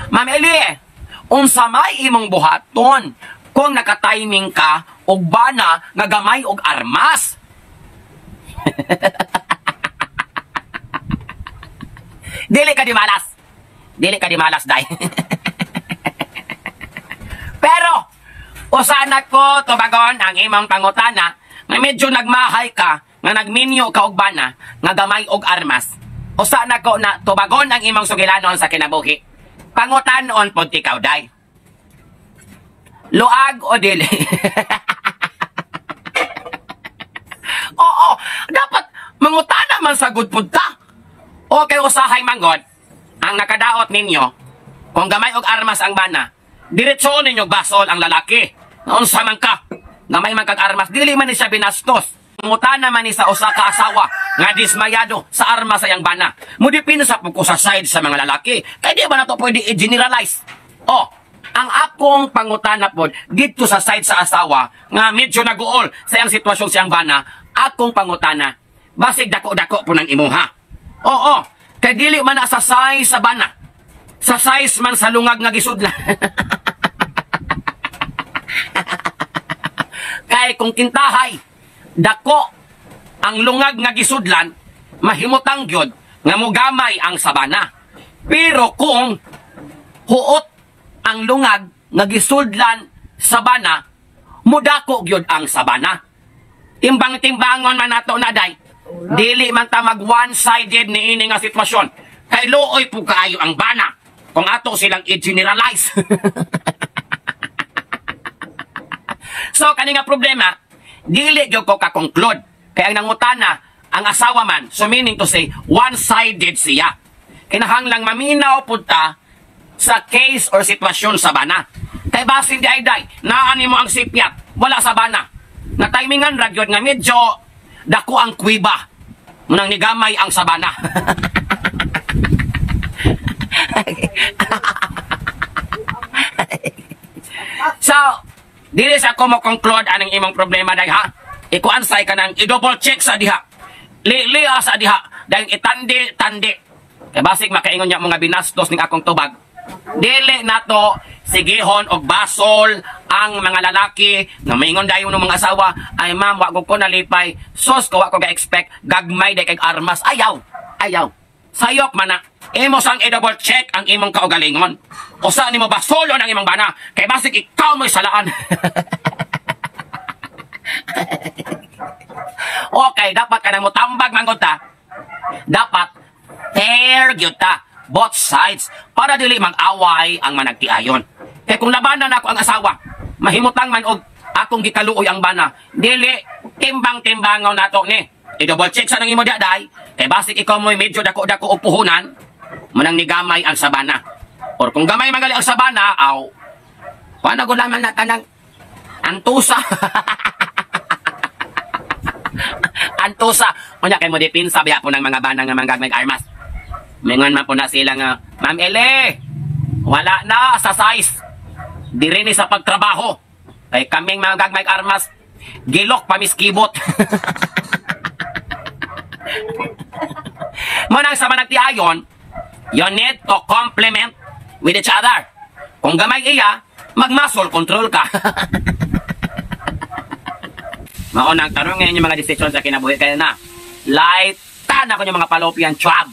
Ma'am Eli, unsa may imong buhaton kung nakatiming ka og bana nga gamay og armas? Dili ka di malas. Dili ka di malas, day. Pero, usahan ko tubagon ang imong pangutana nga medyo nagmahay ka, nga nagminyo ka og bana, nga gamay og armas. Usahan ko na tubagon ang imong sugilanon sa kinabuhi. Pangutanon pod ikaw, day. Luag o dili? Oo, dapat mangutana man sagud pud ta. Okay, usahay manggod, ang nakadaot ninyo, kung gamay og armas ang bana, diretso ninyo basol ang lalaki. Unsa man ka, gamay man kag armas, dili man ni siya binastos. Mutana man ni sa usa ka asawa, nga dismayado sa armas sa iyang bana. Mudipin sa pagko sa side sa mga lalaki, kaya di ba na to pwede i-generalize? Oh, ang akong pangutana pod, dito sa side sa asawa, nga medyo naguol sa iyang sitwasyon sa iyang bana, akong pangutana, basig dako-dako po ng imuha. Oo, kay dili man na sa size sa bana. Sa size man sa lungag nga gisudlan. Kay kung kintahay, dako ang lungag nga gisudlan, mahimutang gyud nga mogamay ang sabana. Pero kung huot ang lungag nga gisudlan sa bana, mudako gyud ang sabana. Timbang-timbangon man nato na day. Dili man ta mag one-sided ni ini nga sitwasyon. Kay looy po kaayo ang bana kung ato silang i-generalize. So, kani nga problema, dili gyud ko ka-conclude. Kaya ang nangutana, ang asawa man, so meaning to say, one-sided siya. Kinahanglang maminaw po ta sa case or sitwasyon sa bana. Kay basin di ay naani mo ang sipyat, wala sa bana. Na timingan ra gyud nga medyo dako ang kuiba. Munang nigamay ang sabana. So, dili sa ko mo conclude anong imong problema day ha. Ikuansay ka nang i-double check sa diha. Liya sa diha. Dahil itandi-tandi. Kaya basig makaingon niya mga binastos ning akong tubag. Dili nato sigihon og basol ang mga lalaki na maingon dayon ng mga asawa, ay ma'am, wag ko nalipay, sos ko wag ko ga-expect, gagmay day kay armas. Ayaw, ayaw. Sayop man na, imo sang i-double check ang imong kaugalingon. O saan nimo basolo ng imong bana, kay basig ikaw mo'y salaan. Okay, dapat ka nang mutambag manggod ta. Dapat fair gyud ta. Both sides, para dili mag-away ang managtiayon. Kaya kung labanan ako ang asawa, mahimutang man og akong gikaluoy ang bana, dili timbang-timbangaw nato ni. I-double check sa nang imo daday, kay basik ikaw mo'y medyo dako-dako og puhunan, manang nigamay ang sabana. Or kung gamay magali ang sabana, aw, paano ko naman na kanang antusa. Antusa, kunya kay mo dipinsa biya po ng mga bana nga manggagmay armas. Mingon man po na sila nga, Ma'am Eli, wala na sa size. Diri ni sa pagtrabaho. Kay kaming mga gagmay armas, gilok pamiskibot. Munang sa managtiayon, you need to complement with each other. Kung gamay iya, mag-muscle control ka. Maunang tanong ngayon yung mga decision sa kinabuhi. Kaya na, light tan ako yung mga fallopian tube.